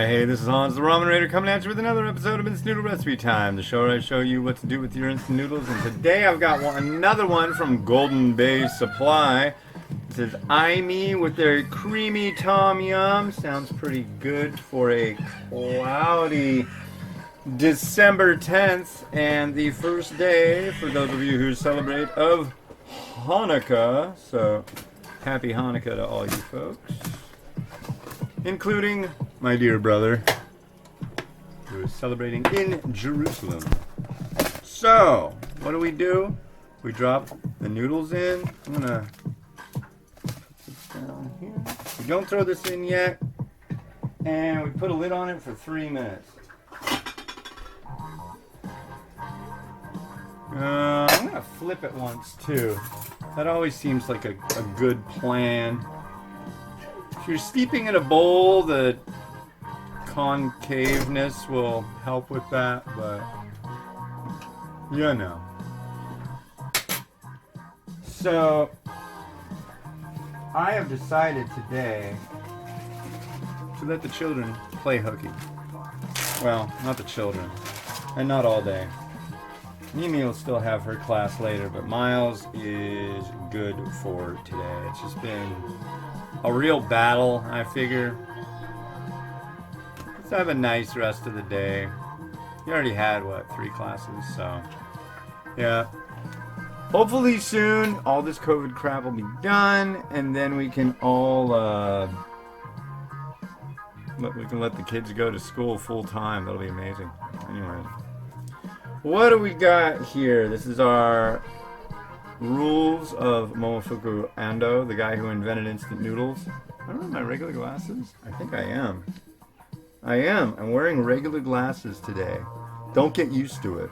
Hey, this is Hans the Ramen Raider coming at you with another episode of Instant Noodle Recipe Time, the show where I show you what to do with your instant noodles. And today I've got another one from Golden Bay Supply. This is iMee with their creamy tom yum. Sounds pretty good for a cloudy December 10th and the first day, for those of you who celebrate, of Hanukkah. So, happy Hanukkah to all you folks, including my dear brother, who is celebrating in Jerusalem. So, what do? We drop the noodles in. I'm gonna put this down here. We don't throw this in yet. And we put a lid on it for 3 minutes. I'm gonna flip it once too. That always seems like a good plan. If you're steeping in a bowl, the concaveness will help with that, but you know. So I have decided today to let the children play hooky. Well, not the children, and not all day. Mimi will still have her class later, but Miles is good for today. It's just been a real battle, I figure. Let's have a nice rest of the day. He already had, 3 classes, so yeah. Hopefully soon, all this COVID crap will be done, and then we can all, we can let the kids go to school full time. That'll be amazing. Anyway. What do we got here? This is our rules of Momofuku Ando, the guy who invented instant noodles. I don't have my regular glasses. I think I am. I'm wearing regular glasses today. Don't get used to it.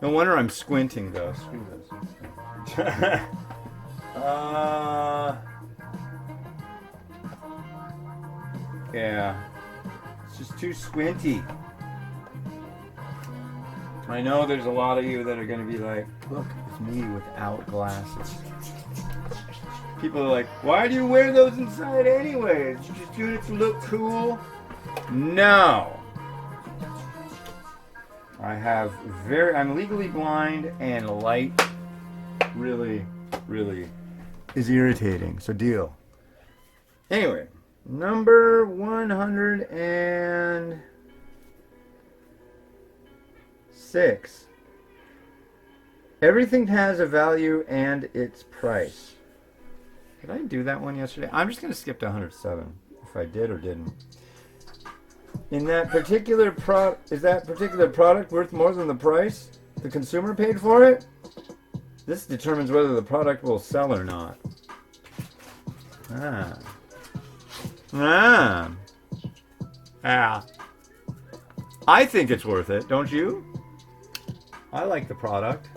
No wonder I'm squinting though. Screw this. Yeah. It's just too squinty. I know there's a lot of you that are going to be like, look, it's me without glasses. People are like, why do you wear those inside anyways? You just doing it to look cool? No. I'm legally blind, and light really is irritating, so deal. Anyway, number 106. Everything has a value and its price. Did I do that one yesterday? I'm just going to skip to 107, if I did or didn't. Is that particular product worth more than the price the consumer paid for it? This determines whether the product will sell or not. I think it's worth it, don't you? I like the product.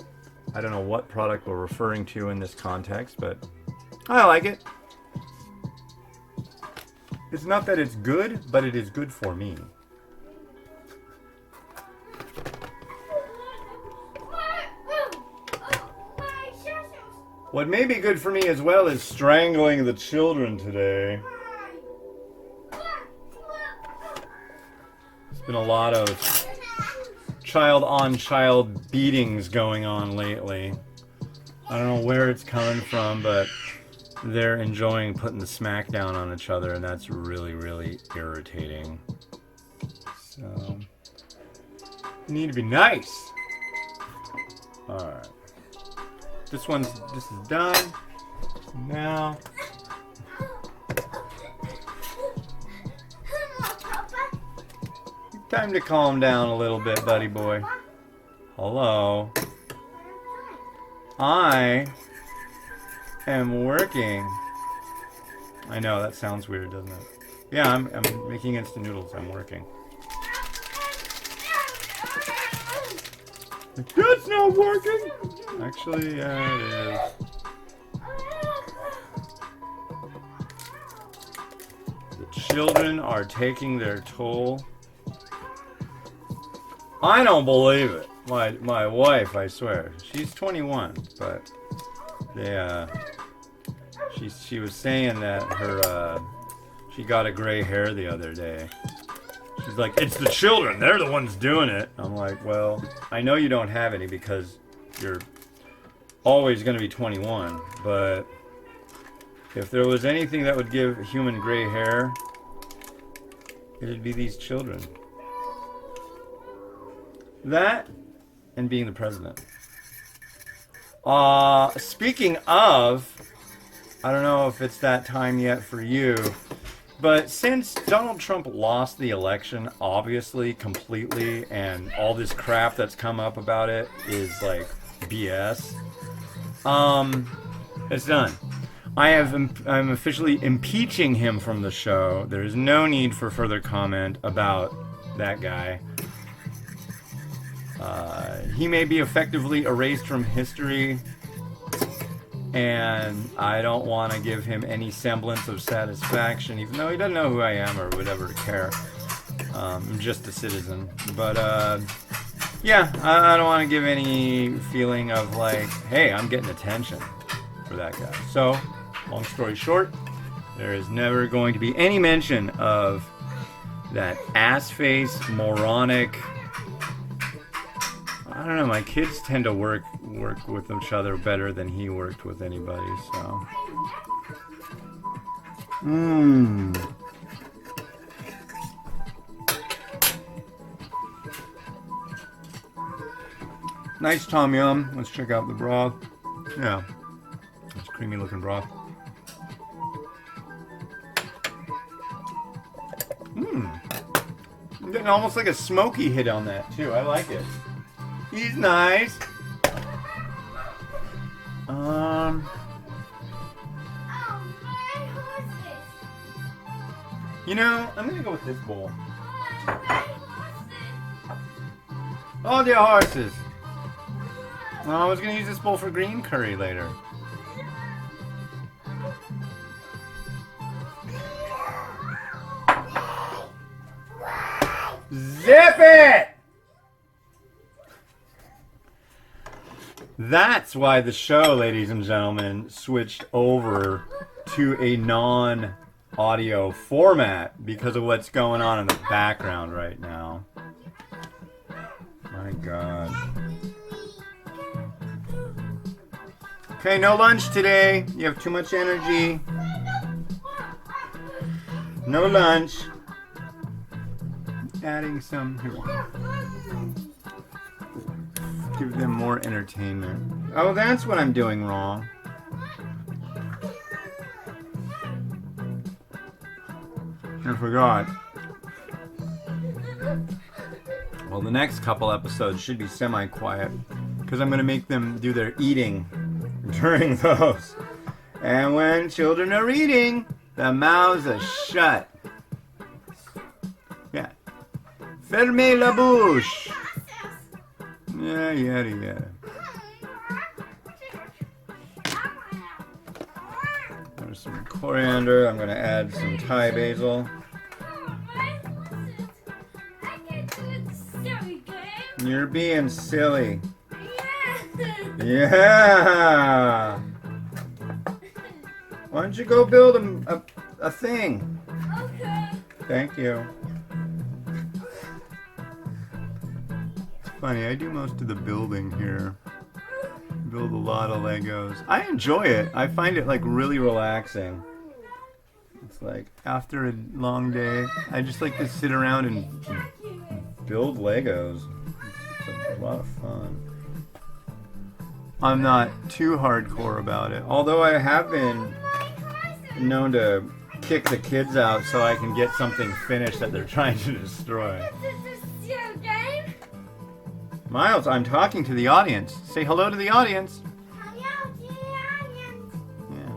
I don't know what product we're referring to in this context, but I like it. It's not that it's good, but it is good for me. What may be good for me as well is strangling the children today. There's been a lot of child-on-child beatings going on lately. I don't know where it's coming from, but they're enjoying putting the smack down on each other, and that's really irritating. So, you need to be nice. Alright. This is done. Now, time to calm down a little bit, buddy boy. Hello. I am working. I know, that sounds weird, doesn't it? Yeah, I'm making instant noodles. I'm working. That's not working! Actually, yeah, it is. The children are taking their toll. I don't believe it. My wife, I swear, she's 21, but she was saying that she got a gray hair the other day. He's like, it's the children. They're the ones doing it. I'm like, well, I know you don't have any because you're always going to be 21. But if there was anything that would give human gray hair, it'd be these children. That and being the president. Speaking of, I don't know if it's that time yet for you, but since Donald Trump lost the election, obviously, completely, and all this crap that's come up about it is like BS, it's done. I'm officially impeaching him from the show. There is no need for further comment about that guy. He may be effectively erased from history, and I don't want to give him any semblance of satisfaction, even though he doesn't know who I am or would ever care. I'm just a citizen. But, yeah, I don't want to give any feeling of like, hey, I'm getting attention for that guy. So, long story short, there is never going to be any mention of that ass-face, moronic... I don't know, my kids tend to work with each other better than he worked with anybody, so... Nice tom yum. Let's check out the broth. Yeah. It's creamy looking broth. I'm getting almost like a smoky hit on that, too. I like it. He's nice. You know, I'm gonna go with this bowl. Oh, dear horses. Well, I was gonna use this bowl for green curry later. Zip it! That's why the show, ladies and gentlemen, switched over to a non-audio format because of what's going on in the background right now. My God. Okay, no lunch today. You have too much energy. No lunch. Adding some here. Give them more entertainment. Oh, that's what I'm doing wrong. I forgot. Well, the next couple episodes should be semi-quiet because I'm going to make them do their eating during those. And when children are eating, the mouths are shut. Yeah. Fermez la bouche. Yeah, yada yada. There's some coriander. I'm going to add some Thai basil. You're being silly. Yeah. Why don't you go build a thing? Okay. Thank you. Funny, I do most of the building here. Build a lot of Legos. I enjoy it. I find it like really relaxing. It's like after a long day, I just like to sit around and build Legos. It's a lot of fun. I'm not too hardcore about it. Although I have been known to kick the kids out so I can get something finished that they're trying to destroy. Miles, I'm talking to the audience. Say hello to the audience. Hello to the audience. Yeah.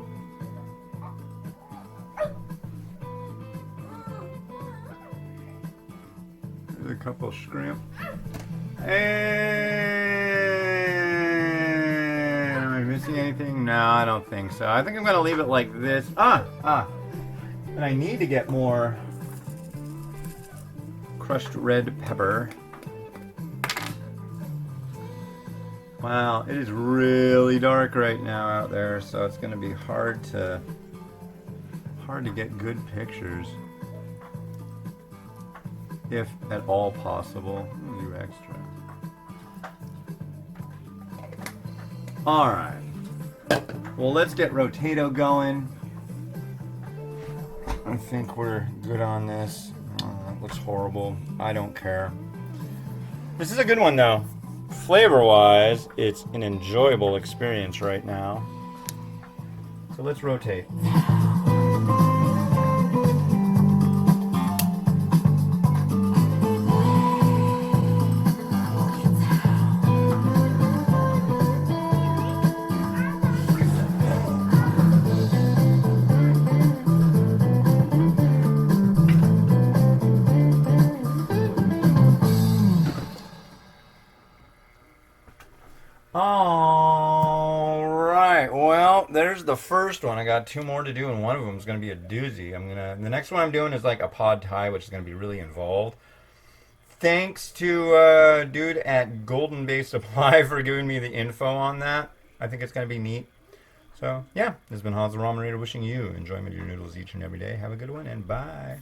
There's a couple shrimp. And am I missing anything? No, I don't think so. I think I'm gonna leave it like this. And I need to get more crushed red pepper. Wow, it is really dark right now out there, so it's going to be hard to get good pictures. if at all possible. Do extra. All right. Well, let's get Rotato going. I think we're good on this. It looks horrible. I don't care. This is a good one though. Flavor-wise, it's an enjoyable experience right now. So let's rotate. All right. Well, there's the first one. I got two more to do, and one of them is going to be a doozy. The next one I'm doing is like a pad thai, which is going to be really involved. Thanks to dude at Golden Bay Supply for giving me the info on that. I think it's going to be neat. So yeah, this has been Hans the Ramen Raider wishing you enjoyment of your noodles each and every day. Have a good one, and bye.